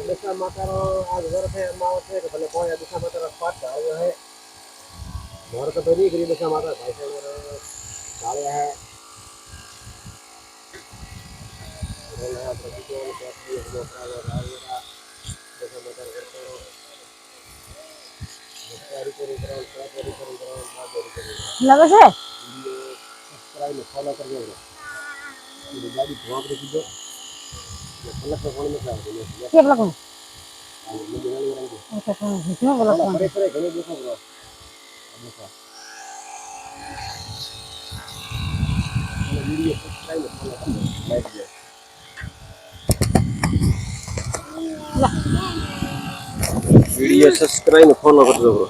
दशा माता रो आज वर्ष है मावत है कि भले कोई दशा माता रो पाठ आयो है मोर तो नहीं करी दशा माता भाई से डाले है रोला प्रतिकोण प्राप्ति मोकरा रावरा दशा माता करतो तैयारी करी करो तैयारी करी करो बात करी लगे से सब्सक्राइब फॉलो कर दो ये गाड़ी भोग दे दो ये पलक को कौन में क्या पलक में मुझे नहीं रहेंगे अच्छा कौन क्यों पलक में परे परे घने देखो ब्रो देखो वीडियो सब्सक्राइब फॉलो कर दो like they video subscribe follow कर दो ब्रो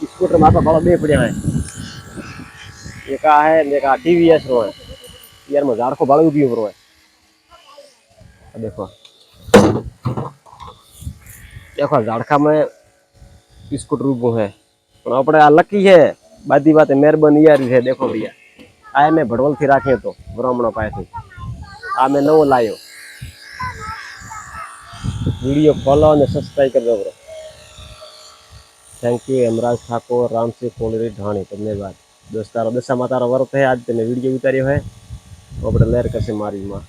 स्कूटर माथा बाला बे पड़या है एक आ है एक आ टीवीएस रो है यार में झाड़ को बाला उभी ब्रो है देखो देखो झाड़खा में स्कूटर उभो है पण अपने आ लकी है बादी बात मेहरबानी यार है देखो भैया आए मैं भड़वल थी राखे तो ब्राह्मणों पाए थी आ मैं नवो लायो वीडियो फॉलो और सब्सक्राइब कर दो bro thank you Hemraj Thakur Ram Singh cholerae ढाणी धन्यवाद दोस्तारो दशा माता व्रत है आज तेने वीडियो उतार्यो है तो अपने लहर कसे मारी मां